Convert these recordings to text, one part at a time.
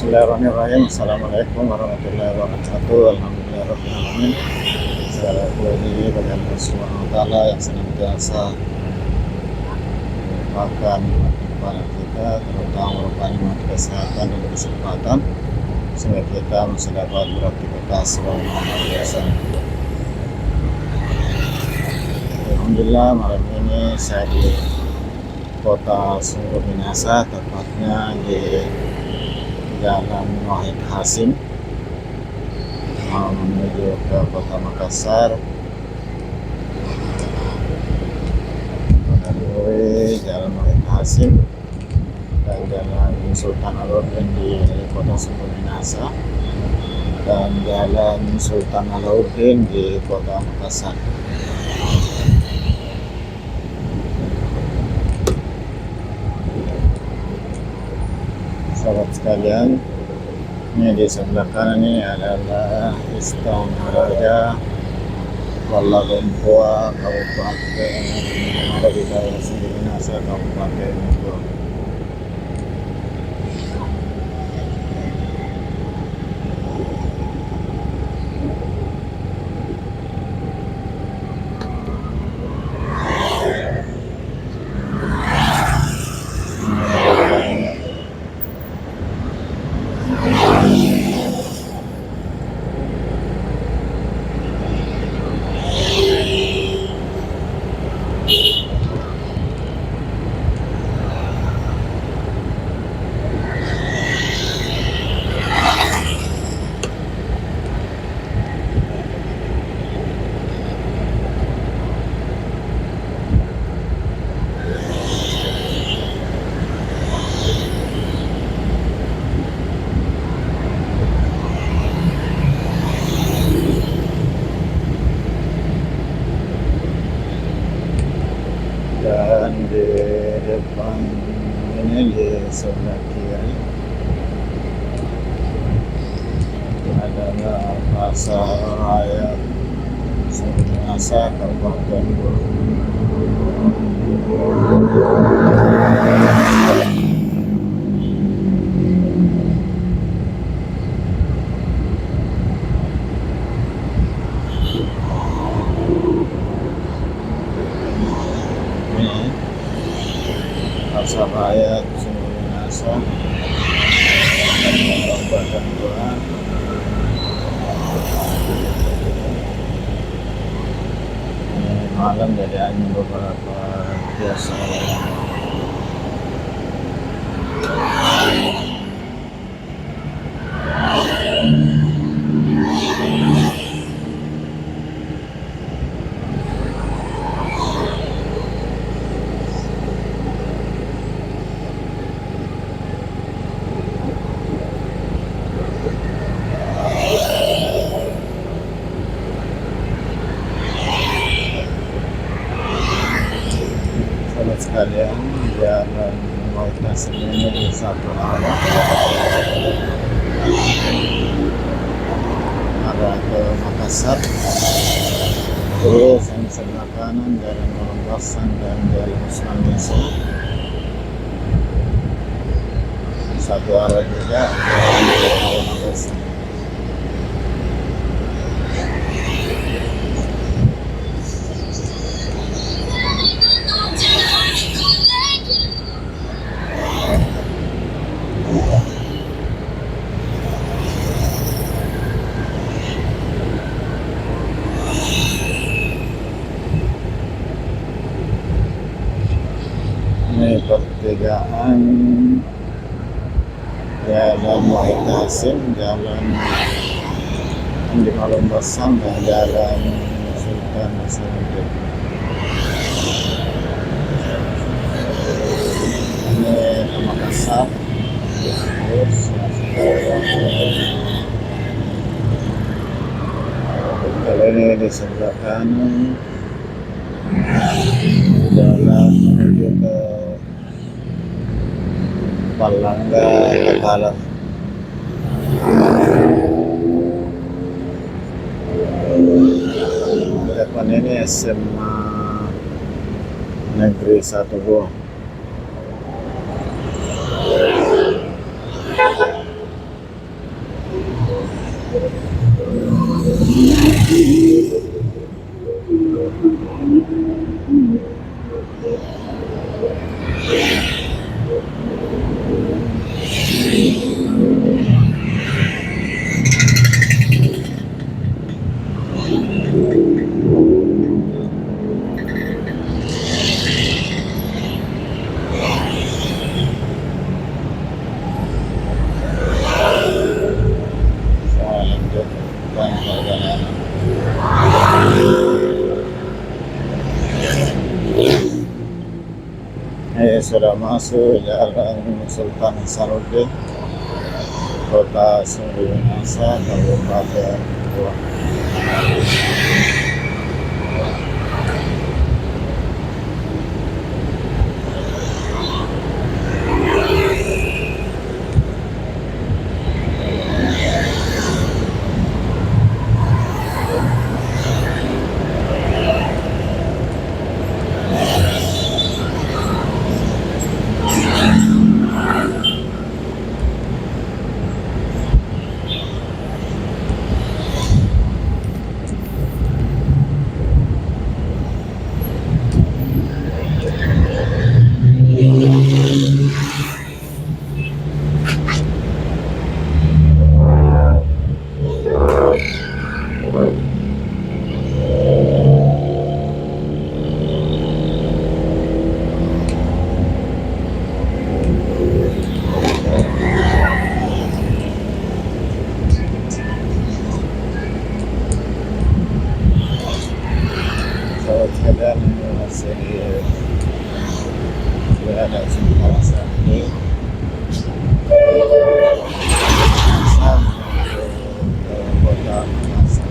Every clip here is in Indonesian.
Bismillahirrahmanirrahim. Assalamualaikum warahmatullahi wabarakatuh. Alhamdulillahirrahmanirrahim. Segala puji bagi Allah Subhanahu wa Ta'ala yang senantiasa melimpahkan kepada kita, terutama berupa nikmat kesehatan dan kesempatan, sehingga kita masih dapat beraktivitas sebagaimana biasa. Alhamdulillah, malam ini saya di kota Sumber Minasa, tepatnya di Jalan Wahid Hasim, menuju ke kota Makassar melalui Jalan Wahid Hasim dan Jalan Sultan Alauddin di kota Sumber Minasa dan Jalan Sultan Alauddin di kota Makassar. Sahabat sekalian, ini di sebelah kanan ini adalah Istana Raja Kuala Lumpur, Kabupaten Wilayah Sumber Minasa, Kabupaten Lumpur. Dan di depan ini di sebelah kiri adalah Pasar Raya Sumber Minasa, Kabupaten Pasar Raya Sumber Minasa, Kabupaten Goa. Malam jadi angin beberapa biasa. Sekalian, Jalan Wahid Hasim ini satu arah ke Makassar, terus yang sebelah kanan Jalan Lomboksan dan Jalan Usman Meso, satu arah juga ke Makassar. Ini pertigaan Jalan Wahid Hasim, Jalan di Lomboksan dan Jalan Sultan Alauddin. Ini ke Makassar. Kalau ini di sebelah kanan jalan menuju ke Palangga, Kepala. Depan ini SMA Negeri 1 Goa. Saya lanjut perjalanan. Sudah masuk jalan Sultan Hasanuddin, Kota Sumber Minasa, Kabupaten Goa. Jalan masih berada di kawasan ini. Kota Makassar.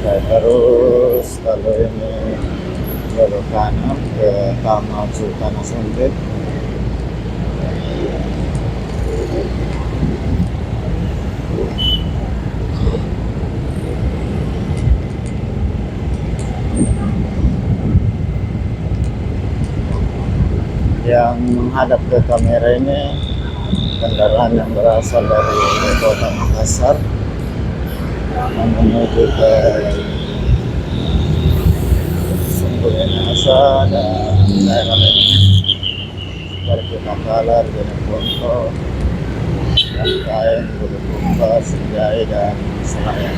Saya harus kalau ini belok kanan ke Taman Sultan Hasanuddin. Yang menghadap ke kamera ini kendaraan yang berasal dari Kota Makassar yang menuju ke Sumber Minasa dan daerah lainnya seperti Makalar, Jeneponto, Rangkain, Bulukumba, Sinjai, dan Selayar.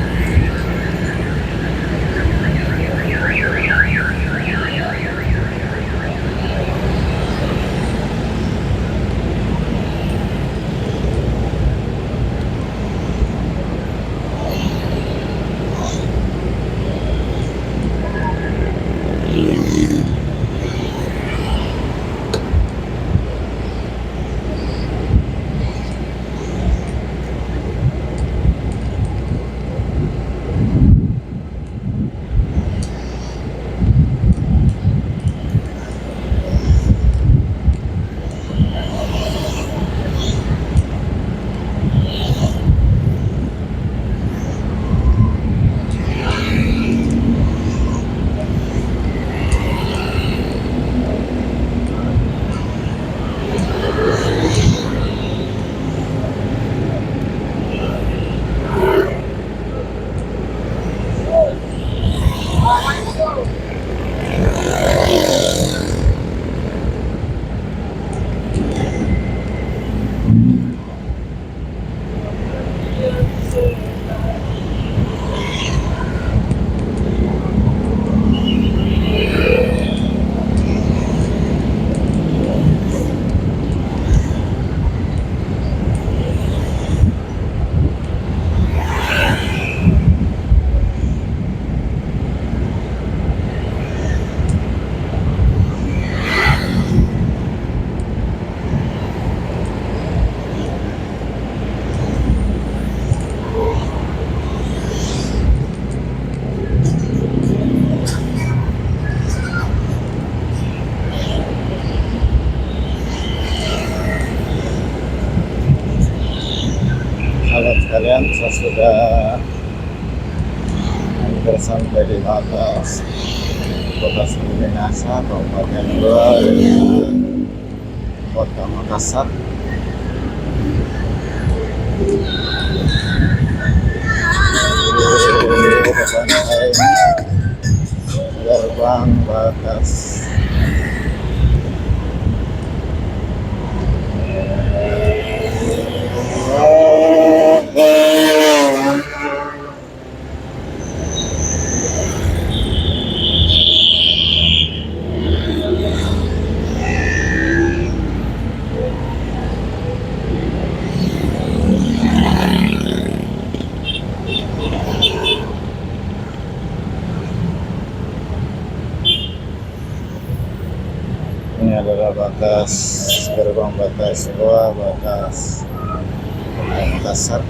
Sekalian, saya sudah hampir sampai di atas Kota Sumber Minasa, Kabupaten Goa, Kota Makassar. Gerbang batas ini adalah batas gerbang batas Goa, batas Kota Makassar.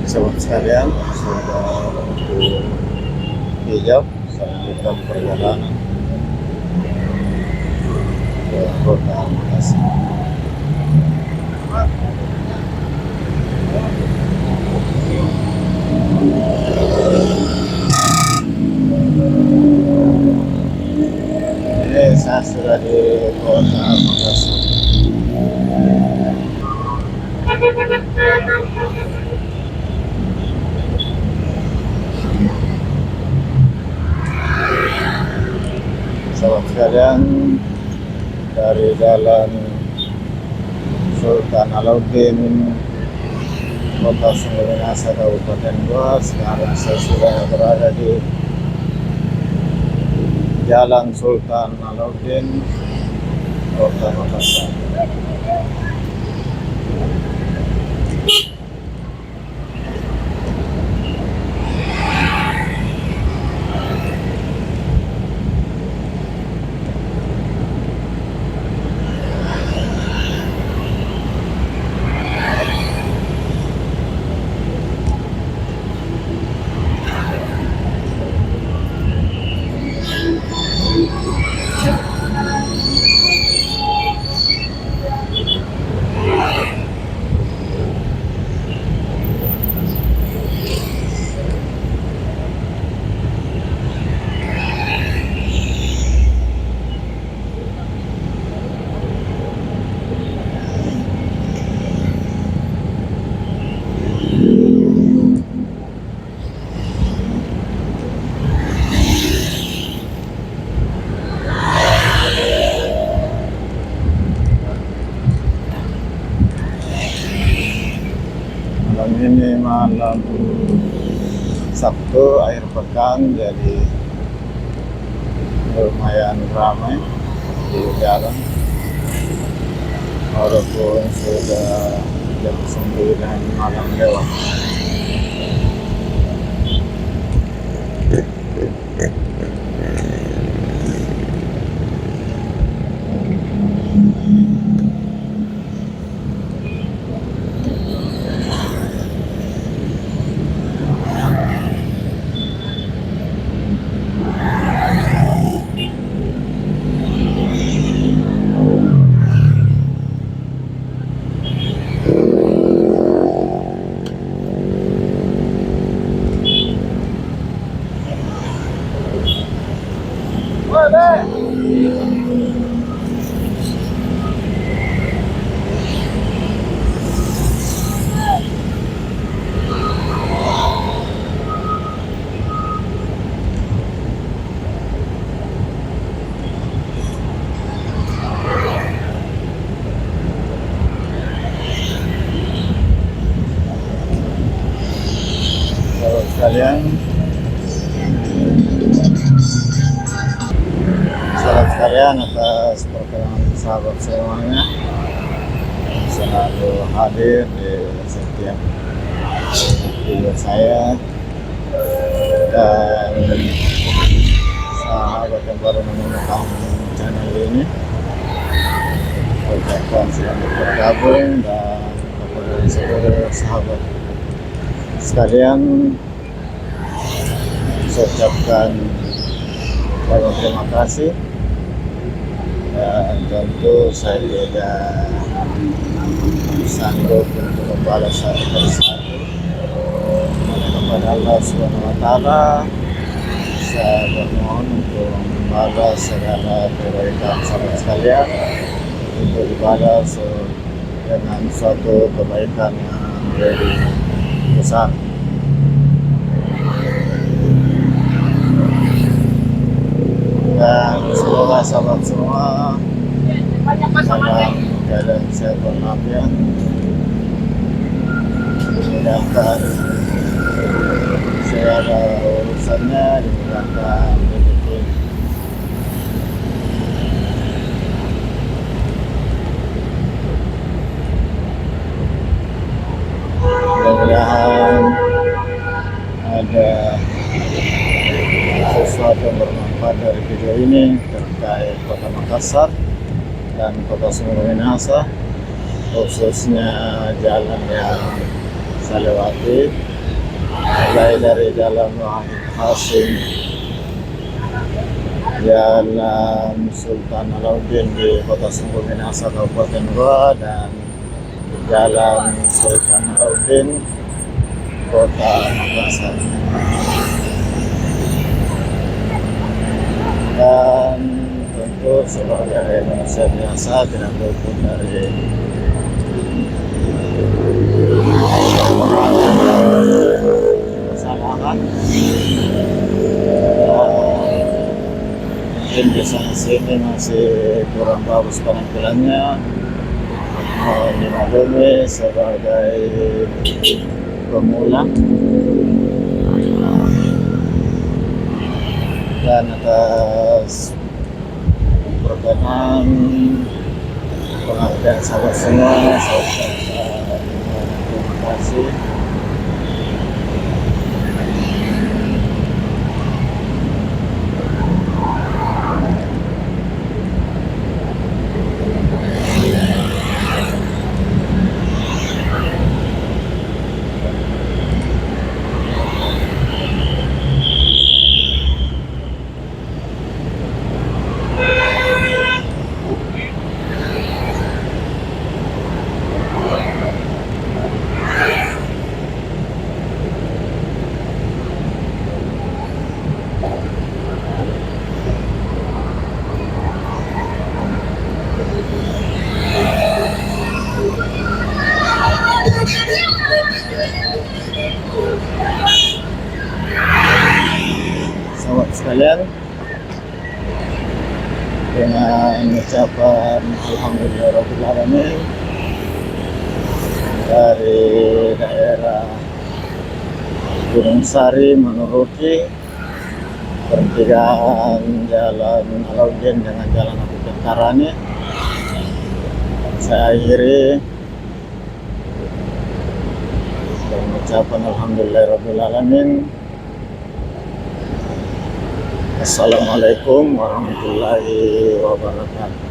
Sobat sekalian, sudah waktu hijab, saya lanjutkan perjalanan ke Kota Makassar. Ini saya sudah di Kota Makassar. Sahabat sekalian, dari Jalan Sultan Alauddin, Kota Sumber Minasa, Kabupaten Goa, sekarang saya sudah berada di Jalan Sultan Alauddin, Kota Makassar. Malam ini malam Sabtu akhir pekan, jadi lumayan ramai di jalan walaupun sudah jam 9 malam lewat. Sahabat sekalian, sekalian, atas perkenan sahabat semuanya selalu hadir di setiap video saya, dan sahabat yang baru menemukan channel ini ucapkan selamat bergabung, dan kepada seluruh sahabat sekalian saya ucapkan banyak terima kasih. Dan tentu saya tidak sanggup untuk membalas satu persatu. Kepada Allah Subhanahu wa Ta'ala saya bermohon untuk membalas segala kebaikan sahabat sekalian, untuk dibalas dengan suatu kebaikan yang lebih besar. Dan semoga sahabat semua dalam keadaan sehat walafiat, dimudahkan segala urusannya, dimudahkan rezeki. Mudah-mudahan ada sesuatu yang bermanfaat dari video ini terkait Kota Makassar dan Kota Sumber Minahasa, khususnya jalan yang saya lewati, mulai dari Jalan Wahid Hasim, Jalan Sultan Alauddin di Kota Sumber Minahasa Kabupaten Goa, dan Jalan Sultan Alauddin Kota Makassar. Dan tentu sebagai manusia biasa tidak luput dari kesalahan. Mungkin di sana sini masih kurang bagus penampilannya, mohon dimaklumi sebagai pemula. Dan atas perkenan pengabdian sahabat semua, saya ucapkan terima kasih. Sahabat sekalian, dengan ucapan alhamdulillahirobbilalamin, dari daerah Gunung Sari menuruti pertigaan Jalan Alauddin dengan Jalan Abu Karani, saya akhiri dengan ucapan alhamdulillahirobbilalamin. Assalamualaikum warahmatullahi wabarakatuh.